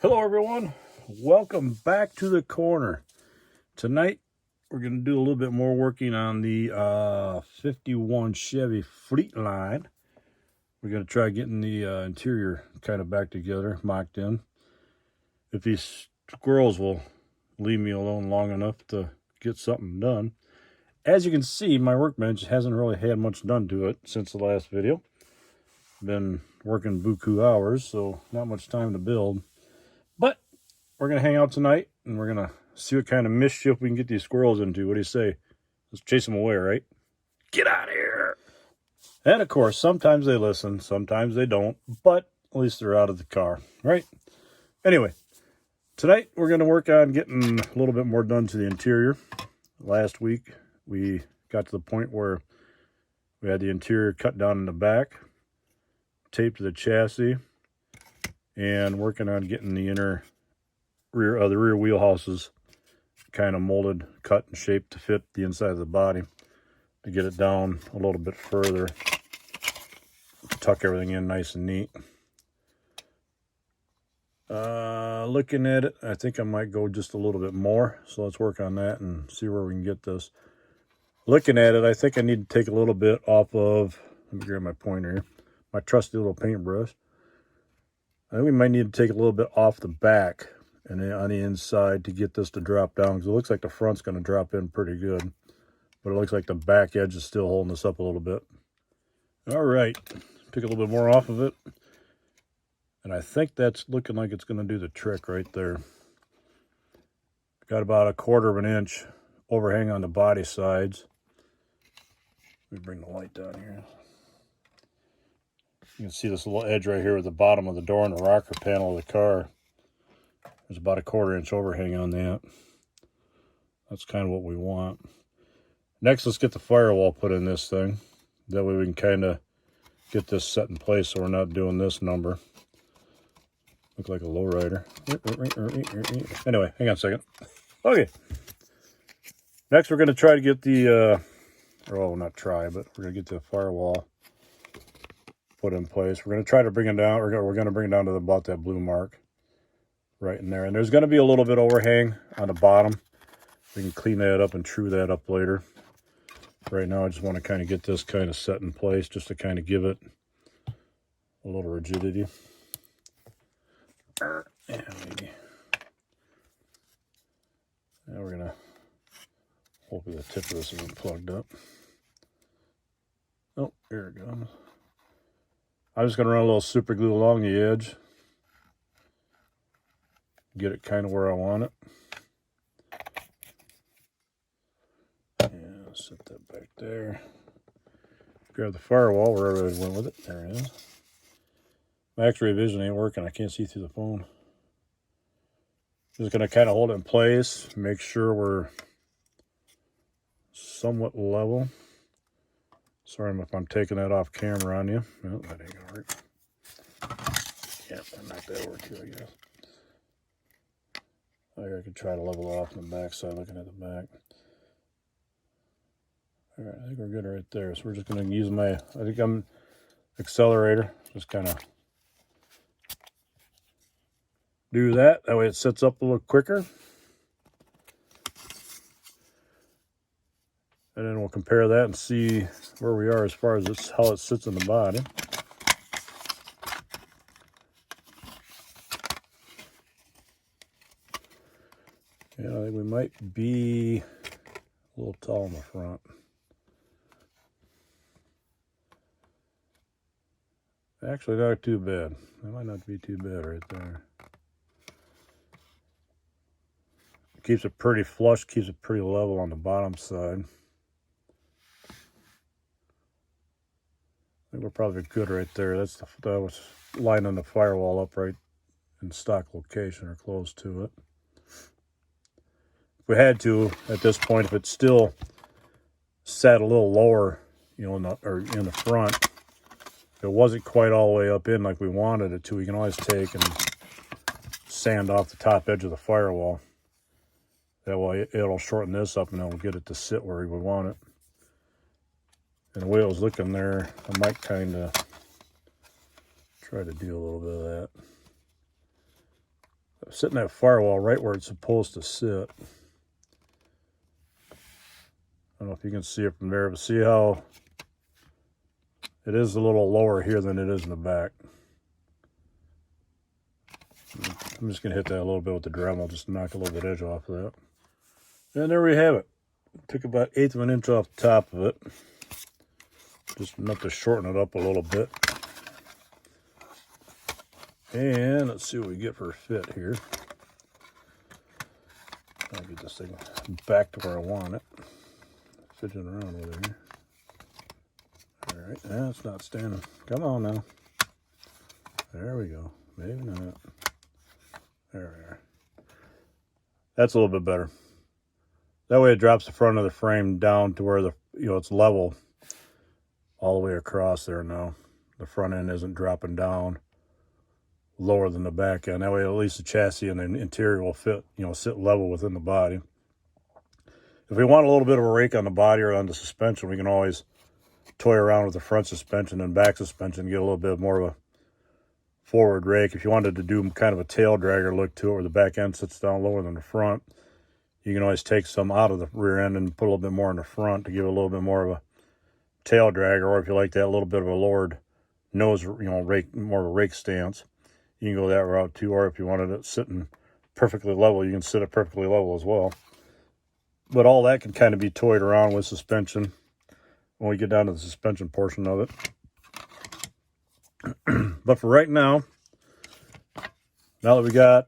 Hello everyone, welcome back to the corner. Tonight we're going to do a little bit more working on the 51 Chevy Fleetline. We're going to try getting the interior kind of back together, mocked in. If these squirrels will leave me alone long enough to get something done. As you can see, my workbench hasn't really had much done to it since the last video. Been working buku hours, so not much time to build. But we're going to hang out tonight, and we're going to see what kind of mischief we can get these squirrels into. What do you say? Let's chase them away, right? Get out of here! And, of course, sometimes they listen, sometimes they don't, but at least they're out of the car, right? Anyway, tonight we're going to work on getting a little bit more done to the interior. Last week, we got to the point where we had the interior cut down in the back, taped to the chassis, and working on getting the inner the rear wheelhouses kind of molded, cut, and shaped to fit the inside of the body to get it down a little bit further, tuck everything in nice and neat. Looking at it, I think I might go just a little bit more, so let's work on that and see where we can get this. Looking at it, I think I need to take a little bit off of, let me grab my pointer here, my trusty little paintbrush. I think we might need to take a little bit off the back and then on the inside to get this to drop down, because it looks like the front's going to drop in pretty good, but it looks like the back edge is still holding this up a little bit. All right, pick a little bit more off of it, and I think that's looking like it's going to do the trick right there. Got about 1/4 of an inch overhang on the body sides. Let me bring the light down here. You can see this little edge right here at the bottom of the door and the rocker panel of the car. There's about 1/4 inch overhang on that. That's kind of what we want. Next, let's get the firewall put in this thing. That way we can kind of get this set in place so we're not doing this number. Look like a lowrider. Anyway, hang on a second. Okay. Next, we're going to try to get the, not try, but we're going to get the firewall put in place. We're going to try to bring it down. We're going to bring it down to about that blue mark right in there. And there's going to be a little bit overhang on the bottom. We can clean that up and true that up later. Right now, I just want to kind of get this kind of set in place just to kind of give it a little rigidity. And maybe. Now we're going to, hopefully the tip of this isn't plugged up. Oh, here it goes. I'm just going to run a little super glue along the edge. Get it kind of where I want it. And set that back there. Grab the firewall wherever I went with it. There it is. My X-ray vision ain't working. I can't see through the phone. Just going to kind of hold it in place. Make sure we're somewhat level. Sorry if I'm taking that off camera on you. No, that ain't going to work. Yeah, knock that over too, I guess. I could try to level it off on the back side, looking at the back. All right, I think we're good right there. So we're just going to use my, I think I'm accelerator. Just kind of do that. That way it sets up a little quicker. And then we'll compare that and see where we are as far as how it sits in the body. Yeah, I think we might be a little tall in the front. Actually, not too bad. That might not be too bad right there. Keeps it pretty flush, keeps it pretty level on the bottom side. I think we're probably good right there. That was lining the firewall up right in stock location or close to it. If we had to, at this point, if it's still sat a little lower, you know, in the front, if it wasn't quite all the way up in like we wanted it to, we can always take and sand off the top edge of the firewall. That way it'll shorten this up and it'll get it to sit where we want it. And the way it was looking there, I might kind of try to do a little bit of that. Sitting that firewall right where it's supposed to sit. I don't know if you can see it from there, but see how it is a little lower here than it is in the back. I'm just going to hit that a little bit with the Dremel, just to knock a little bit edge off of that. And there we have it. Took about 1/8 of an inch off the top of it. Just enough to shorten it up a little bit. And let's see what we get for a fit here. I'll get this thing back to where I want it. Fidgeting around over here. All right, yeah, it's not standing. Come on now. There we go. Maybe not. There we are. That's a little bit better. That way it drops the front of the frame down to where the it's level all the way across there now. The front end isn't dropping down lower than the back end. That way at least the chassis and the interior will fit, sit level within the body. If we want a little bit of a rake on the body or on the suspension, we can always toy around with the front suspension and back suspension, get a little bit more of a forward rake. If you wanted to do kind of a tail dragger look to it where the back end sits down lower than the front, you can always take some out of the rear end and put a little bit more in the front to give it a little bit more of a tail dragger. Or if you like that, a little bit of a lowered nose, rake, more of a rake stance, you can go that route too. Or if you wanted it sitting perfectly level, you can sit it perfectly level as well. But all that can kind of be toyed around with suspension when we get down to the suspension portion of it. But for right now that we got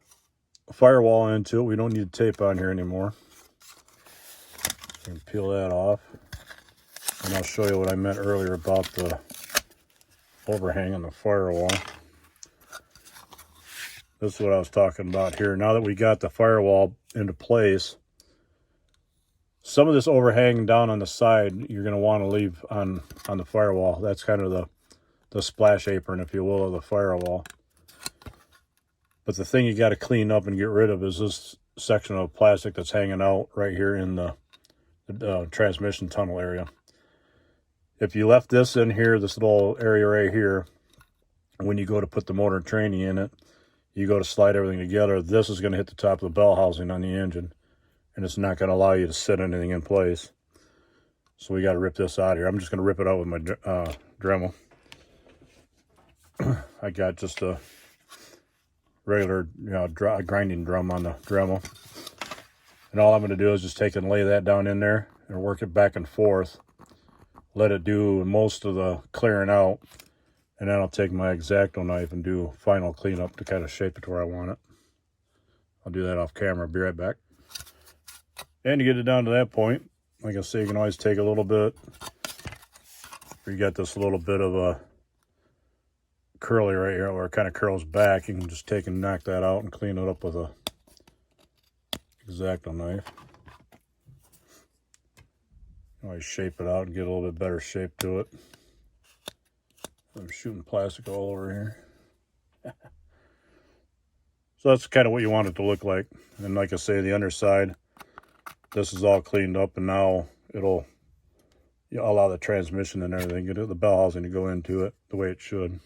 a firewall into it, we don't need tape on here anymore. So you can peel that off. And I'll show you what I meant earlier about the overhang on the firewall. This is what I was talking about here. Now that we got the firewall into place, some of this overhang down on the side you're going to want to leave on the firewall. That's kind of the splash apron, if you will, of the firewall. But the thing you got to clean up and get rid of is this section of plastic that's hanging out right here in the transmission tunnel area. If you left this in here, this little area right here, when you go to put the motor and training in it, you go to slide everything together, this is going to hit the top of the bell housing on the engine, and it's not going to allow you to set anything in place. So we got to rip this out here. I'm just going to rip it out with my Dremel. I got just a regular grinding drum on the Dremel. And all I'm going to do is just take and lay that down in there and work it back and forth. Let it do most of the clearing out. And then I'll take my X-Acto knife and do final cleanup to kind of shape it to where I want it. I'll do that off camera. Be right back. And to get it down to that point, like I say, you can always take a little bit. You got this little bit of a curly right here where it kind of curls back. You can just take and knock that out and clean it up with a X-Acto knife. Always shape it out and get a little bit better shape to it. I'm shooting plastic all over here. So that's kind of what you want it to look like. And like I say, the underside, this is all cleaned up, and now it'll allow the transmission and everything, get the bell housing to go into it the way it should.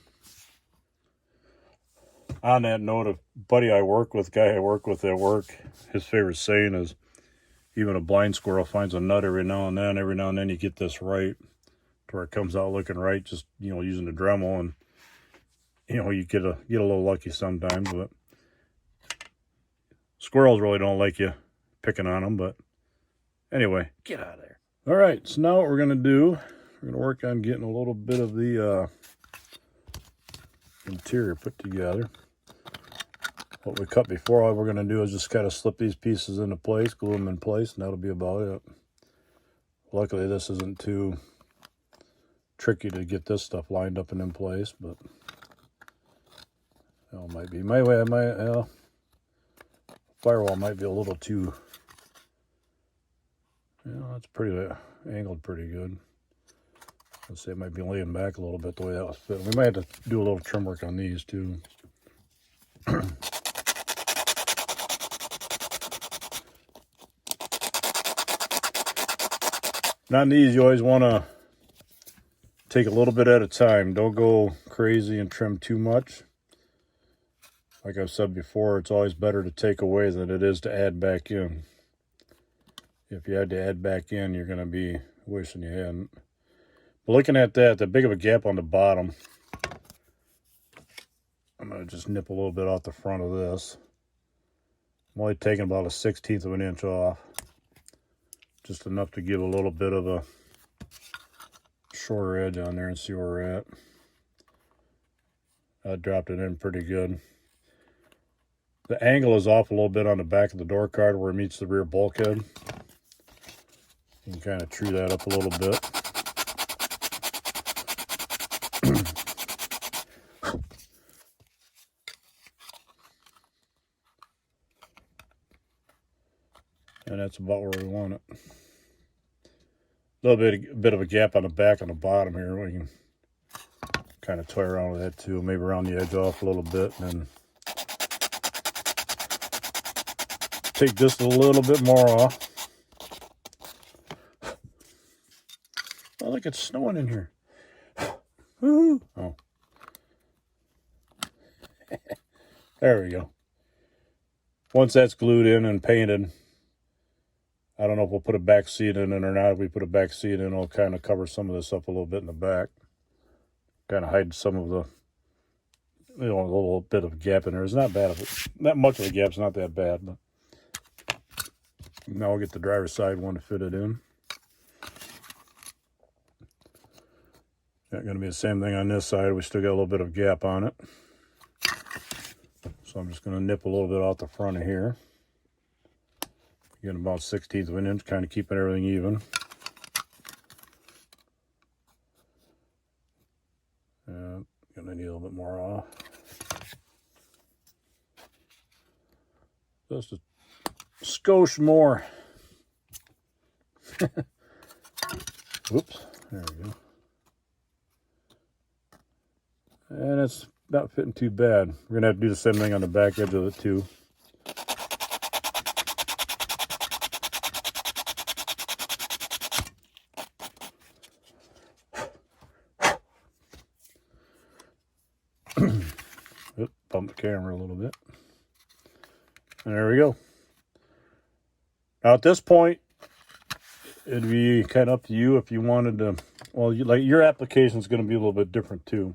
On that note, a buddy I work with, guy I work with at work, his favorite saying is, even a blind squirrel finds a nut every now and then. Every now and then you get this right to where it comes out looking right, just, using the Dremel, and, you get a little lucky sometimes, but squirrels really don't like you picking on them. But anyway, get out of there. All right, so now what we're going to do, we're going to work on getting a little bit of the interior put together. What we cut before, all we're going to do is just kind of slip these pieces into place, glue them in place, and that'll be about it. Luckily, this isn't too tricky to get this stuff lined up and in place, but it might be. Firewall might be a little too, that's pretty angled pretty good. Let's say it might be laying back a little bit the way that was fit. We might have to do a little trim work on these too. Now on these, you always want to take a little bit at a time. Don't go crazy and trim too much. Like I've said before, it's always better to take away than it is to add back in. If you had to add back in, you're going to be wishing you hadn't. But looking at that, the big of a gap on the bottom, I'm going to just nip a little bit off the front of this. I'm only taking about a 1/16 of an inch off. Just enough to give a little bit of a shorter edge on there and see where we're at. I dropped it in pretty good. The angle is off a little bit on the back of the door card where it meets the rear bulkhead. You can kind of true that up a little bit. And that's about where we want it. A little bit of a gap on the back and the bottom here. We can kind of toy around with that too. Maybe round the edge off a little bit and then take just a little bit more off. Oh, look, it's snowing in here. Woo-hoo. Oh. There we go. Once that's glued in and painted, I don't know if we'll put a back seat in it or not. If we put a back seat in, it'll kind of cover some of this up a little bit in the back. Kind of hide some of the, a little bit of a gap in there. It's not bad. Not much of a gap. It's not that bad. But now we'll get the driver's side one to fit it in. Not going to be the same thing on this side. We still got a little bit of gap on it. So I'm just going to nip a little bit off the front of here. Getting about 1/16 of an inch, kind of keeping everything even. Gonna need a little bit more off. Just a skosh more. Whoops, there we go. And it's not fitting too bad. We're gonna have to do the same thing on the back edge of it too. Bump the camera a little bit. And there we go. Now at this point, it'd be kind of up to you if you wanted to, well, like your application is going to be a little bit different too.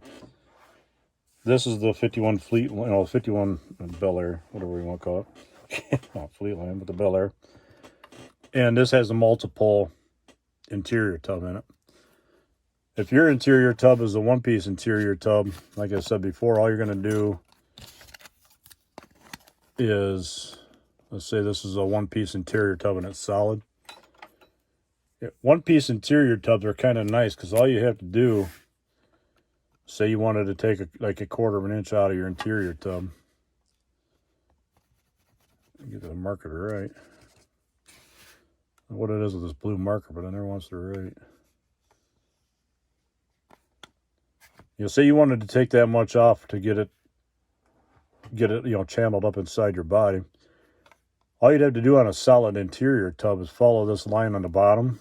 This is the 51 51 Bel Air, whatever you want to call it. Not Fleetline, but the Bel Air. And this has a multiple interior tub in it. If your interior tub is a one-piece interior tub, like I said before, all you're going to do is, let's say this is a one-piece interior tub and it's solid. One-piece interior tubs are kind of nice because all you have to do, say you wanted to take like a 1/4 of an inch out of your interior tub. Get the marker right. What it is with this blue marker, but I never wants to write. Say you wanted to take that much off to get it, channeled up inside your body. All you'd have to do on a solid interior tub is follow this line on the bottom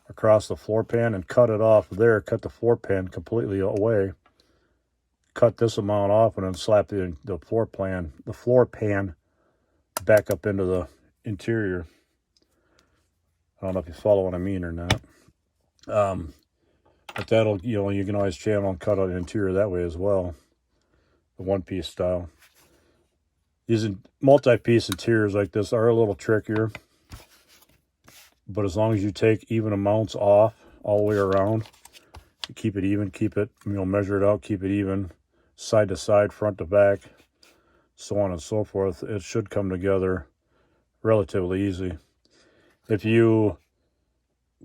across the floor pan and cut it off there. Cut the floor pan completely away. Cut this amount off and then slap the floor pan back up into the interior. I don't know if you follow what I mean or not. But that'll, you can always channel and cut out the interior that way as well. The one-piece style. These multi-piece interiors like this are a little trickier. But as long as you take even amounts off all the way around, keep it even, measure it out, keep it even, side to side, front to back, so on and so forth, it should come together relatively easy. If you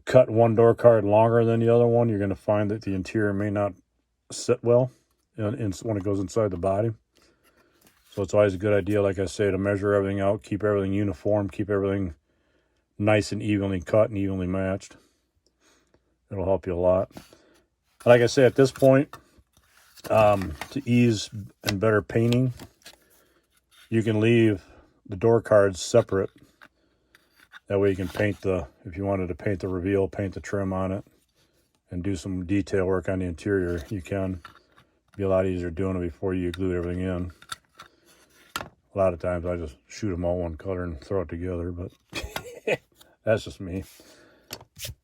cut one door card longer than the other one, you're going to find that the interior may not sit well when it goes inside the body. So it's always a good idea, like I say, to measure everything out, keep everything uniform, keep everything nice and evenly cut and evenly matched. It'll help you a lot. Like I say, at this point, to ease and better painting, you can leave the door cards separate. That way you can paint if you wanted to paint the reveal, paint the trim on it, and do some detail work on the interior, you can. Be a lot easier doing it before you glue everything in. A lot of times I just shoot them all one color and throw it together, but that's just me.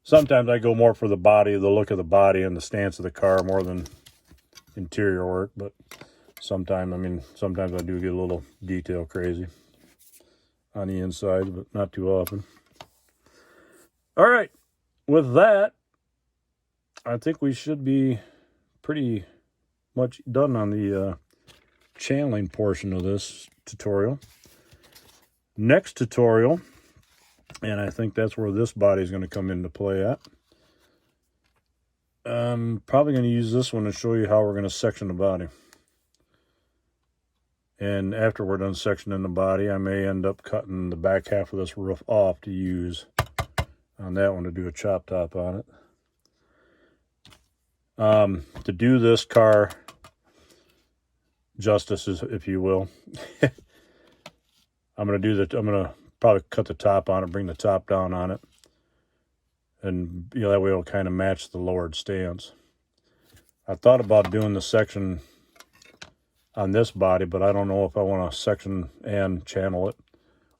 Sometimes I go more for the body, the look of the body and the stance of the car more than interior work, but sometimes I do get a little detail crazy on the inside, but not too often. All right, with that, I think we should be pretty much done on the channeling portion of this tutorial. Next tutorial, and I think that's where this body is going to come into play at. I'm probably going to use this one to show you how we're going to section the body. And after we're done sectioning the body, I may end up cutting the back half of this roof off to use on that one to do a chop top on it. To do this car justice, if you will, I'm going to probably cut the top on it, bring the top down on it. And that way it'll kind of match the lowered stance. I thought about doing the section on this body, but I don't know if I want to section and channel it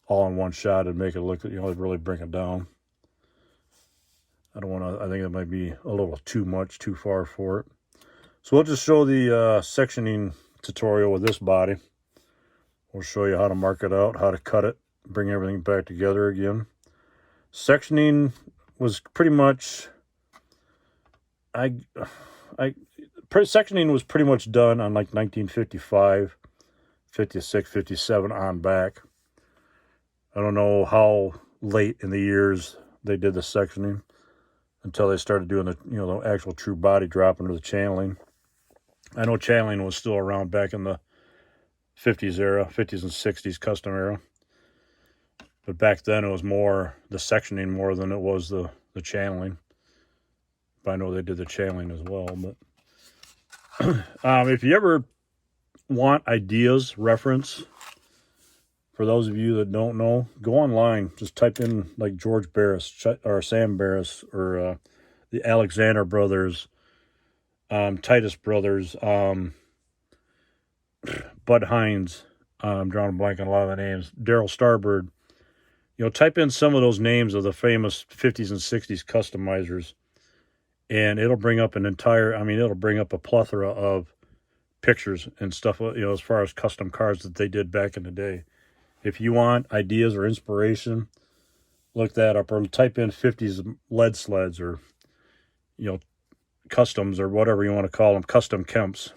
all in one shot and make it look, really bring it down. I don't want to, I think it might be a little too much, too far for it. So we'll just show the sectioning tutorial with this body. We'll show you how to mark it out, how to cut it, bring everything back together again. Sectioning was pretty much, sectioning was pretty much done on like 1955, 56, 57 on back. I don't know how late in the years they did the sectioning until they started doing the actual true body drop into the channeling. I know channeling was still around back in the 50s era, 50s and 60s custom era. But back then it was more the sectioning more than it was the channeling. But I know they did the channeling as well. But if you ever want ideas, reference, for those of you that don't know, go online. Just type in like George Barris or Sam Barris or the Alexander brothers, Titus brothers, Bud Hines. I'm drawing a blank on a lot of the names. Daryl Starbird. Type in some of those names of the famous 50s and 60s customizers, and it'll bring up it'll bring up a plethora of pictures and stuff, as far as custom cars that they did back in the day. If you want ideas or inspiration, look that up, or type in 50s lead sleds or, customs or whatever you want to call them, custom Kemps.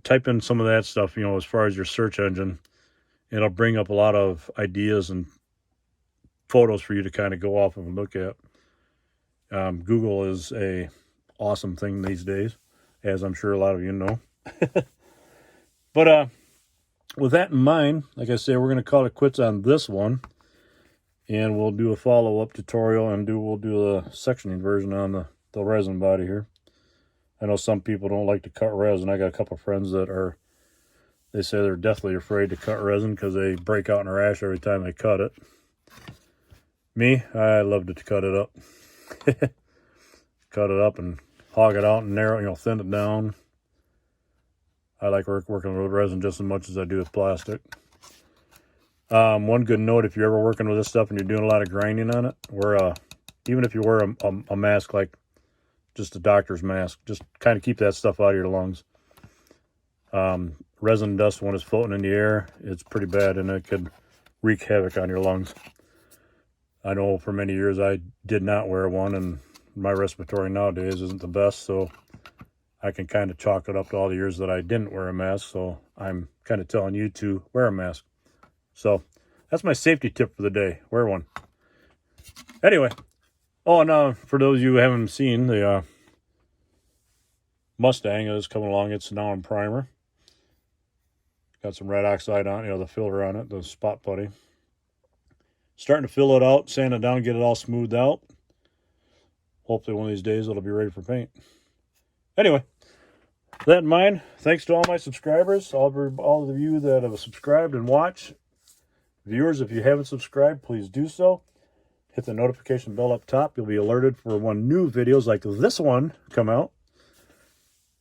Type in some of that stuff, as far as your search engine. It'll bring up a lot of ideas and photos for you to kind of go off of and look at. Google is a awesome thing these days, as I'm sure a lot of you know. But with that in mind, like I say, we're going to call it quits on this one, and we'll do a follow-up tutorial and we'll do the sectioning version on the resin body here. I know some people don't like to cut resin. I got a couple of friends that they say they're deathly afraid to cut resin because they break out in a rash every time they cut it. Me, I love to cut it up. Cut it up and hog it out and narrow, thin it down. I like working with resin just as much as I do with plastic. One good note, if you're ever working with this stuff and you're doing a lot of grinding on it, even if you wear a mask like just a doctor's mask, just kind of keep that stuff out of your lungs. Resin dust, when it's floating in the air, it's pretty bad, and it could wreak havoc on your lungs. I know for many years I did not wear one, and my respiratory nowadays isn't the best, so I can kind of chalk it up to all the years that I didn't wear a mask, so I'm kind of telling you to wear a mask. So that's my safety tip for the day. Wear one. Anyway, and for those of you who haven't seen, the Mustang is coming along. It's now in primer. Got some red oxide on, the filler on it, the spot putty. Starting to fill it out, sand it down, get it all smoothed out. Hopefully one of these days it'll be ready for paint. Anyway, with that in mind, thanks to all my subscribers, all of you that have subscribed and watched. Viewers, if you haven't subscribed, please do so. Hit the notification bell up top. You'll be alerted for when new videos like this one come out.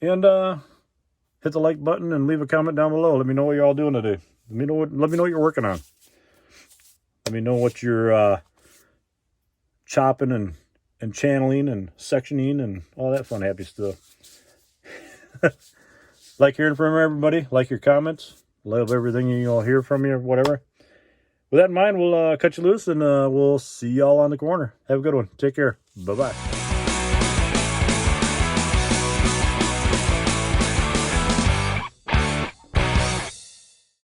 And hit the like button and leave a comment down below. Let me know what you're all doing today. Let me know what you're working on. Let me know what you're chopping and channeling and sectioning and all that fun happy stuff. Like hearing from everybody. Like your comments. Love everything you all hear from me or whatever. With that in mind, we'll cut you loose and we'll see y'all on the corner. Have a good one. Take care. Bye-bye.